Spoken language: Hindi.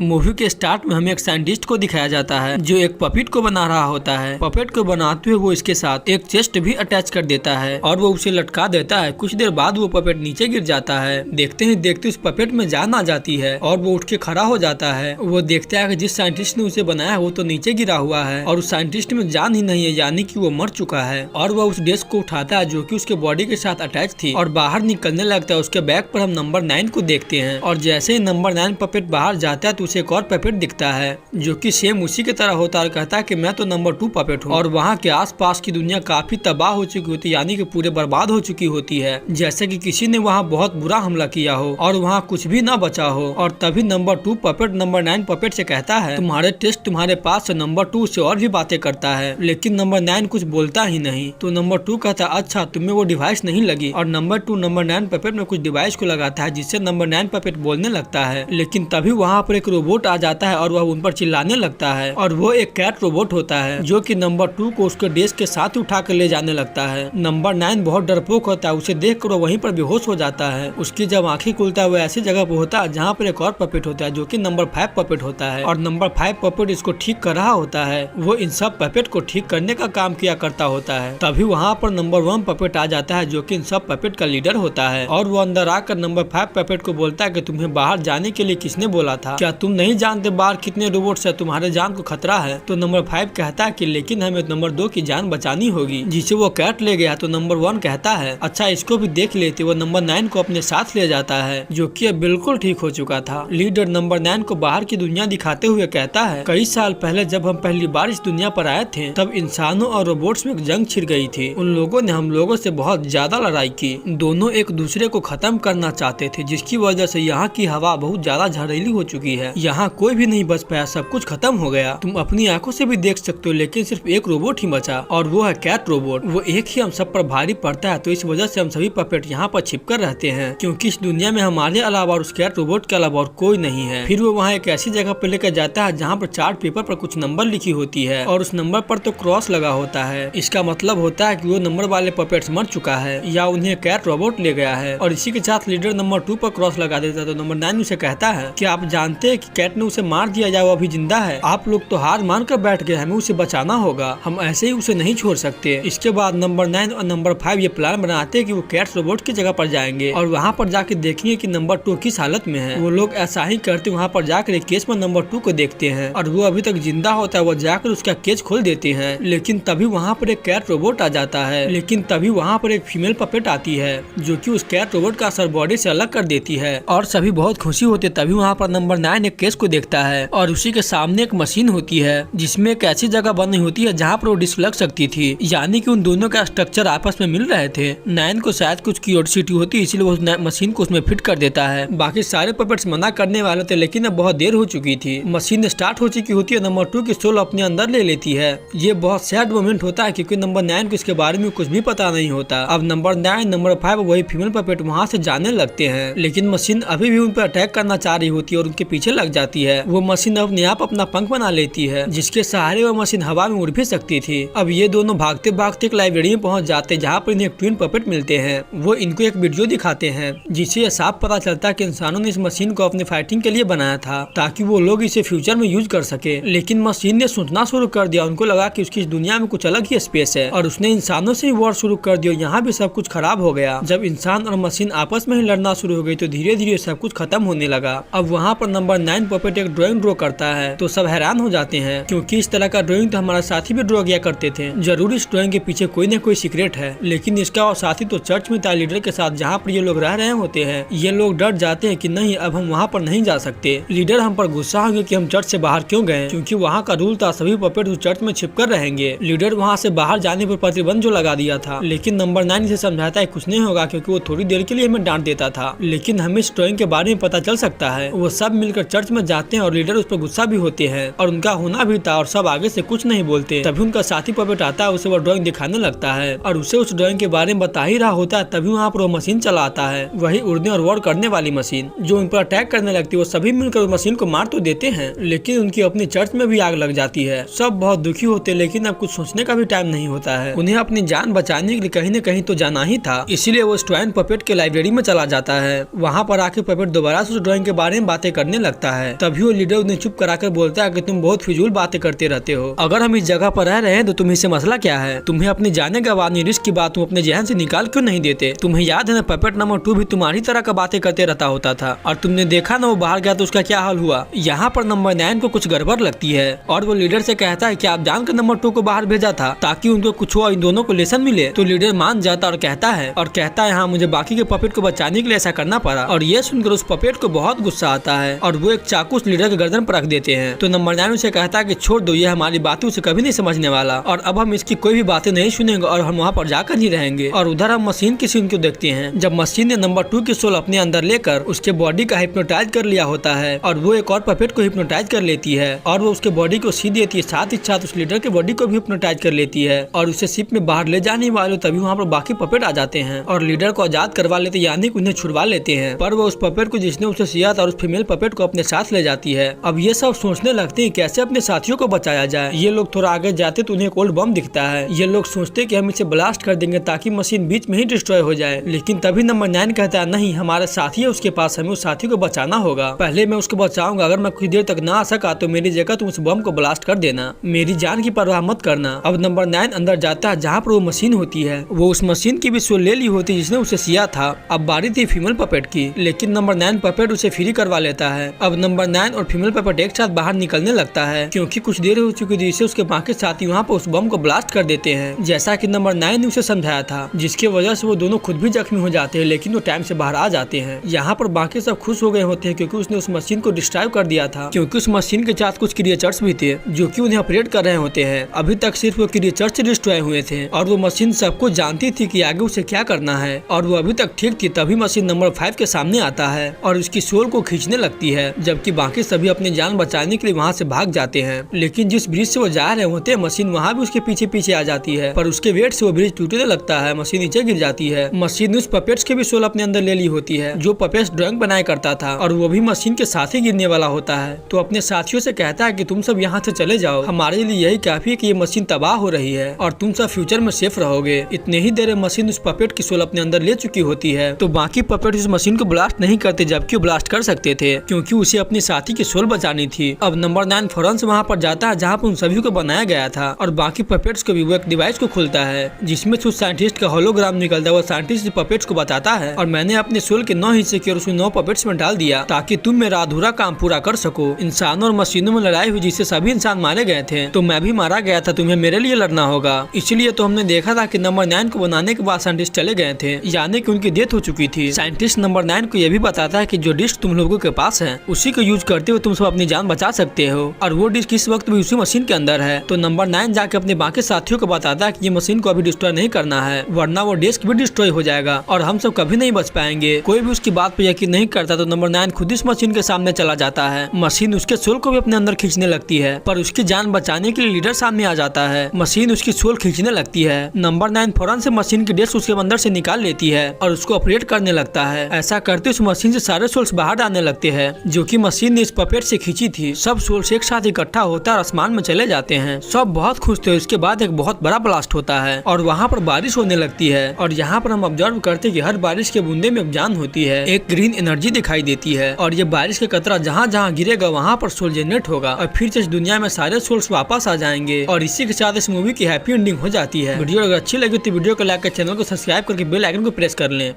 मूवी के स्टार्ट में हमें एक साइंटिस्ट को दिखाया जाता है जो एक पपेट को बना रहा होता है। पपेट को बनाते हुए वो इसके साथ एक चेस्ट भी अटैच कर देता है और वो उसे लटका देता है। कुछ देर बाद वो पपेट नीचे गिर जाता है। देखते ही देखते उस पपेट में जान आ जाती है और वो उठ के खड़ा हो जाता है। वो देखता है कि जिस साइंटिस्ट ने उसे बनाया वो तो नीचे गिरा हुआ है और उस साइंटिस्ट में जान ही नहीं है, यानी कि वो मर चुका है। और वह उस डेस्क को उठाता है जो कि उसके बॉडी के साथ अटैच थी और बाहर निकलने लगता है। उसके बैग पर हम नंबर 9 को देखते हैं और जैसे ही नंबर 9 पपेट बाहर जाता है तो उसे एक और पपेट दिखता है जो कि सेम उसी की तरह होता है और कहता है कि मैं तो नंबर 2 पपेट हूँ। और वहाँ के आसपास की दुनिया काफी तबाह हो चुकी होती है, यानी कि पूरे बर्बाद हो चुकी होती है, जैसे कि किसी ने वहाँ बहुत बुरा हमला किया हो और वहाँ कुछ भी न बचा हो। और तभी नंबर 2 पपेट नंबर 9 पपेट से कहता है तुम्हारे टेस्ट तुम्हारे पास है। नंबर 2 से और भी बातें करता है लेकिन नंबर 9 कुछ बोलता ही नहीं। तो नंबर 2 कहता है अच्छा तुम्हें वो डिवाइस नहीं लगी। और नंबर 2 नंबर 9 पपेट में कुछ डिवाइस को लगाता है जिससे नंबर 9 पपेट बोलने लगता है। लेकिन तभी वहाँ पर एक रोबोट आ जाता है और वह उन पर चिल्लाने लगता है और वो एक कैट रोबोट होता है जो कि नंबर 2 को उसके डेस्क के साथ उठा कर ले जाने लगता है। नंबर 9 बहुत डरपोक होता है, उसे देख कर वो वहीं पर बेहोश हो जाता है। उसकी जब आंखें खुलता है वो ऐसी जगह पर होता है जहाँ पर एक और पपेट होता है जो कि नंबर 5 पपेट होता है और नंबर 5 पपेट इसको ठीक कर रहा होता है। वो इन सब पपेट को ठीक करने का काम किया करता होता है। तभी वहाँ पर नंबर 1 पपेट आ जाता है जो कि इन सब पपेट का लीडर होता है और वो अंदर आकर नंबर 5 पपेट को बोलता है कि तुम्हें बाहर जाने के लिए किसने बोला था? क्या तुम नहीं जानते बाहर कितने रोबोट्स है? तुम्हारे जान को खतरा है। तो नंबर 5 कहता है कि लेकिन हमें नंबर 2 की जान बचानी होगी जिसे वो कैट ले गया। तो नंबर 1 कहता है अच्छा इसको भी देख लेते। वो नंबर 9 को अपने साथ ले जाता है जो कि अब बिल्कुल ठीक हो चुका था। लीडर नंबर 9 को बाहर की दुनिया दिखाते हुए कहता है कई साल पहले जब हम पहली बार इस दुनिया पर आए थे तब इंसानों और रोबोट्स में जंग छिड़ गई थी। उन लोगों ने हम लोगों से बहुत ज्यादा लड़ाई की। दोनों एक दूसरे को खत्म करना चाहते थे जिसकी वजह से यहाँ की हवा बहुत ज्यादा जहरीली हो चुकी है। यहाँ कोई भी नहीं बच पाया, सब कुछ खत्म हो गया। तुम अपनी आंखों से भी देख सकते हो लेकिन सिर्फ एक रोबोट ही बचा और वो है कैट रोबोट। वो एक ही हम सब पर भारी पड़ता है तो इस वजह से हम सभी पपेट यहाँ पर छिपकर रहते हैं क्योंकि इस दुनिया में हमारे अलावा और उस कैट रोबोट के अलावा और कोई नहीं है। फिर वो वहाँ एक ऐसी जगह पर लेकर जाता है जहाँ पर चार्ट पेपर पर कुछ नंबर लिखी होती है और उस नंबर पर तो क्रॉस लगा होता है। इसका मतलब होता है कि वो नंबर वाले पपेट्स मर चुका है या उन्हें कैट रोबोट ले गया है। और इसी के साथ लीडर नंबर 2 पर क्रॉस लगा देता है। तो नंबर 9 उसे कहता है कि आप जानते हैं कि कैट ने उसे मार दिया जाए, वो अभी जिंदा है। आप लोग तो हार मान कर बैठ गए, हमें उसे बचाना होगा, हम ऐसे ही उसे नहीं छोड़ सकते। इसके बाद नंबर 9 और नंबर 5 ये प्लान बनाते हैं कि वो कैट रोबोट की जगह पर जाएंगे और वहाँ पर जाके देखेंगे कि नंबर 2 किस हालत में है। वो लोग ऐसा ही करते वहाँ पर जाकर एक केस में नंबर 2 को देखते हैं और वो अभी तक जिंदा होता है। वो जाकर उसका केस खोल देते हैं लेकिन तभी वहाँ पर एक कैट रोबोट आ जाता है। लेकिन तभी वहाँ पर एक फीमेल पपेट आती है जो कि उस कैट रोबोट का असर बॉडी से अलग कर देती है और सभी बहुत खुशी होते। तभी वहाँ पर नंबर 9 एक केस को देखता है और उसी के सामने एक मशीन होती है जिसमें एक ऐसी जगह बनी होती है जहाँ पर वो डिस्क लग सकती थी, यानी कि उन दोनों का स्ट्रक्चर आपस में मिल रहे थे। 9 को शायद कुछ क्यूरियोसिटी होती है इसलिए वो उस मशीन को उसमें फिट कर देता है। बाकी सारे पपेट्स मना करने वाले थे लेकिन अब बहुत देर हो चुकी थी। मशीन स्टार्ट हो चुकी होती है। नंबर 2 की सोल अपने अंदर ले लेती है। ये बहुत सैड मोमेंट होता है क्योंकि नंबर 9 को इसके बारे में कुछ भी पता नहीं होता। अब नंबर 9 नंबर 5 वही फीमेल पपेट वहाँ से जाने लगते हैं लेकिन मशीन अभी भी उन पर अटैक करना चाह रही होती है और उनके पीछे लग जाती है। वो मशीन अपने आप अपना पंख बना लेती है जिसके सहारे वो मशीन हवा में उड़ भी सकती थी। अब ये दोनों भागते भागते एक लाइब्रेरी में पहुंच जाते हैं जहाँ पर इन्हें एक ट्विन पपेट मिलते हैं। वो इनको एक वीडियो दिखाते हैं जिससे यह साफ पता चलता है कि इंसानों ने इस मशीन को अपने फाइटिंग के लिए बनाया था ताकि वो लोग इसे फ्यूचर में यूज कर सके। लेकिन मशीन ने सोचना शुरू कर दिया। उनको लगा कि उसकी इस दुनिया में कुछ अलग ही स्पेस है और उसने इंसानों से ही वॉर शुरू कर दिया। यहाँ भी सब कुछ खराब हो गया। जब इंसान और मशीन आपस में ही लड़ना शुरू हो गई तो धीरे धीरे सब कुछ खत्म होने लगा। अब वहाँ पर नंबर 9 पपेट एक ड्राइंग ड्रॉ करता है तो सब हैरान हो जाते हैं क्योंकि इस तरह का ड्राइंग तो हमारा साथी भी ड्रॉ किया करते थे। जरूर इस ड्राइंग के पीछे कोई न कोई सीक्रेट है। लेकिन इसका और साथी तो चर्च में था लीडर के साथ जहाँ पर ये लोग रह रहे होते हैं। ये लोग डर जाते हैं कि नहीं अब हम वहाँ पर नहीं जा सकते। लीडर हम पर गुस्सा होंगे कि हम चर्च से बाहर क्यों गए क्योंकि वहाँ का रूल था सभी पपेट उस चर्च में छिपकर रहेंगे। लीडर वहाँ से बाहर जाने पर प्रतिबंध जो लगा दिया था लेकिन नंबर 9 इसे समझाता है कुछ नहीं होगा क्योंकि वो थोड़ी देर के लिए हमें डांट देता था लेकिन हमें इस ड्राइंग के बारे में पता चल सकता है। वो सब मिलकर चर्च में जाते हैं और लीडर उस पर गुस्सा भी होते हैं और उनका होना भी था और सब आगे से कुछ नहीं बोलते। तभी उनका साथी पपेट आता है, उसे वो ड्राइंग दिखाने लगता है और उसे उस ड्राइंग के बारे में बता ही रहा होता है। तभी वहाँ पर वो मशीन चला आता है, वही उड़ने और वॉर करने वाली मशीन जो उन पर अटैक करने लगती है। वो सभी मिलकर उस मशीन को मार तो देते हैं लेकिन उनकी अपनी चर्च में भी आग लग जाती है। सब बहुत दुखी होते लेकिन अब कुछ सोचने का भी टाइम नहीं होता है। उन्हें अपनी जान बचाने के लिए कहीं न कहीं तो जाना ही था, इसीलिए वो ट्विन पपेट के लाइब्रेरी में चला जाता है। वहाँ पर आके पपेट दोबारा से उस ड्राइंग के बारे में बातें करने लगता है। तभी वो लीडर उन्हें चुप कराकर बोलता है कि तुम बहुत फिजूल बातें करते रहते हो। अगर हम इस जगह पर रह रहे हैं तो तुम्हें से मसला क्या है? तुम्हें अपने जाने गंवाने रिस्क की बात तुम अपने जहन से निकाल क्यों नहीं देते? तुम्हें याद है ना, पपेट नंबर 2 भी तुम्हारी तरह का बातें करते रहता होता था और तुमने देखा ना वो बाहर गया तो उसका क्या हाल हुआ। यहाँ पर नंबर 9 को कुछ गड़बड़ लगती है और वो लीडर से कहता है कि आप जानकर नंबर 2 को बाहर भेजा था ताकि उनको कुछ और इन दोनों को लेसन मिले। तो लीडर मान जाता और कहता है हाँ, मुझे बाकी के पपेट को बचाने के लिए ऐसा करना पड़ा। और ये सुनकर उस पपेट को बहुत गुस्सा आता है और वो एक चाकू उस लीडर के गर्दन पर रख देते हैं। तो नंबर 9 उसे कहता है कि छोड़ दो, ये हमारी बातें उसे कभी नहीं समझने वाला और अब हम इसकी कोई भी बातें नहीं सुनेंगे और हम वहाँ पर जाकर ही रहेंगे। और उधर हम मशीन की सीन को देखते हैं जब मशीन ने नंबर 2 की सोल अपने अंदर लेकर उसके बॉडी का हिप्नोटाइज कर लिया होता है और वो एक और पपेट को हिप्नोटाइज कर लेती है और वो उसके बॉडी को सी देती है, साथ ही साथ उस लीडर के बॉडी को भी हिप्नोटाइज कर लेती है और उसे शिप में बाहर ले जाने वाले तभी वहाँ पर बाकी पपेट आ जाते हैं और लीडर को आजाद करवा लेते यानी कि उन्हें छुड़वा लेते हैं। पर वो उस पपेट को जिसने उसे सिया था और उस फीमेल पपेट को अपने साथ ले जाती है। अब ये सब सोचने लगते हैं कैसे अपने साथियों को बचाया जाए। ये लोग थोड़ा आगे जाते तो उन्हें एक ओल्ड बम दिखता है। ये लोग सोचते कि हम इसे ब्लास्ट कर देंगे ताकि मशीन बीच में ही डिस्ट्रॉय हो जाए, लेकिन तभी नंबर 9 कहता है नहीं, हमारा साथी है उसके पास, हमें उस साथी को बचाना होगा। पहले मैं उसको बचाऊंगा, अगर मैं कुछ देर तक ना आ सका तो मेरी जगह तुम उस बम को ब्लास्ट कर देना, मेरी जान की परवाह मत करना। अब नंबर 9 अंदर जाता है जहाँ पर वो मशीन होती है। वो उस मशीन की भी सोल ले ली होती जिसने उसे सिया था। अब बारी थी फीमेल पपेट की, लेकिन नंबर 9 पपेट उसे फ्री करवा लेता है। अब नंबर 9 और फीमेल पपेट एक साथ बाहर निकलने लगता है क्योंकि कुछ देर हो चुकी थी, जिससे उसके बाकी साथी वहाँ पर उस बम को ब्लास्ट कर देते हैं जैसा कि नंबर 9 ने उसे समझाया था, जिसकी वजह से वो दोनों खुद भी जख्मी हो जाते हैं लेकिन वो टाइम से बाहर आ जाते हैं। यहाँ पर बाकी सब खुश हो गए होते हैं क्योंकि उसने उस मशीन को डिस्ट्रॉय कर दिया था, क्योंकि उस मशीन के साथ कुछ क्रिएचर्स भी थे जो कि उन्हें ऑपरेट कर रहे होते हैं। अभी तक सिर्फ वो क्रिएचर्स डिस्ट्रॉय हुए थे और वो मशीन सबको जानती थी कि आगे उसे क्या करना है और वो अभी तक ठीक थी। तभी मशीन नंबर 5 के सामने आता है और उसकी सोल को खींचने लगती है, जबकि बाकी सभी अपनी जान बचाने के लिए वहाँ से भाग जाते हैं। लेकिन जिस ब्रिज से वो जा रहे होते हैं मशीन वहाँ भी उसके पीछे पीछे आ जाती है, पर उसके वेट से वो ब्रिज टूटने लगता है, मशीन नीचे गिर जाती है। मशीन ने उस पपेट्स के भी सोल अपने अंदर ले ली होती है जो पपेट्स ड्राइंग बनाया करता था और वो भी मशीन के साथ ही गिरने वाला होता है। तो अपने साथियों से कहता है कि तुम सब यहाँ से चले जाओ, हमारे लिए यही काफी है कि ये मशीन तबाह हो रही है और तुम सब फ्यूचर में सेफ रहोगे। इतने ही देर मशीन उस पपेट की सोल अपने अंदर ले चुकी होती है। तो बाकी पपेट उस मशीन को ब्लास्ट नहीं करते, जबकि वो ब्लास्ट कर सकते थे क्योंकि उसे अपने साथी की सोल बचानी थी। अब नंबर 9 फौरन से वहाँ पर जाता है जहाँ पर उन सभी को बनाया गया था और बाकी पपेट्स को भी वो एक डिवाइस को खोलता है जिसमें से उस साइंटिस्ट का होलोग्राम निकलता है। वो साइंटिस्ट पपेट्स को बताता है और मैंने अपने सोल के 9 हिस्से किए और उसमें 9 पपेट्स में डाल दिया ताकि तुम मेरा अधूरा काम पूरा कर सको। इंसानों और मशीनों में लड़ाई हुई जिससे सभी इंसान मारे गए थे, तो मैं भी मारा गया था, तुम्हें मेरे लिए लड़ना होगा। इसलिए तो हमने देखा था कि नंबर 9 को बनाने के बाद साइंटिस्ट चले गए थे, यानी कि उनकी डेथ हो चुकी थी। साइंटिस्ट नंबर 9 को यह भी बताता है कि जो डिस्क तुम लोगों के पास है उसी को यूज करते हुए तुम सब अपनी जान बचा सकते हो और वो डिस्क इस वक्त भी उसी मशीन के अंदर है। तो नंबर 9 जाके अपने बाकी साथियों को बताता है कि ये मशीन को अभी डिस्ट्रॉय नहीं करना है वरना वो डिस्क भी डिस्ट्रॉय हो जाएगा और हम सब कभी नहीं बच पाएंगे। कोई भी उसकी बात पर यकीन नहीं करता तो नंबर 9 खुद इस मशीन के सामने चला जाता है। मशीन उसके सोल को भी अपने अंदर खींचने लगती है, पर उसकी जान बचाने के लिए लीडर सामने आ जाता है। मशीन उसकी सोल खींचने लगती है। नंबर 9 फौरन से मशीन की डिस्क उसके अंदर से निकाल लेती है और उसको ऑपरेट करने लगता है। ऐसा करते उस मशीन से सारे सोल्स बाहर आने लगते हैं जो कि मशीन ने इस पपेट से खींची थी। सब सोल्स एक साथ इकट्ठा होता है और आसमान में चले जाते हैं। सब बहुत खुश थे। उसके बाद एक बहुत बड़ा ब्लास्ट होता है और वहाँ पर बारिश होने लगती है और यहाँ पर हम ऑब्जर्व करते हैं कि हर बारिश के बूंदे में एक जान होती है, एक ग्रीन एनर्जी दिखाई देती है और ये बारिश का कतरा जहाँ जहाँ गिरेगा वहाँ पर सोल जनरेट होगा और फिर से इस दुनिया में सारे सोल्स वापस आ जाएंगे और इसी के साथ इस मूवी की हैप्पी एंडिंग हो जाती है। वीडियो अगर अच्छी लगी तो वीडियो को लाइक कर चैनल को सब्सक्राइब करके बेल आइकन को प्रेस कर लें।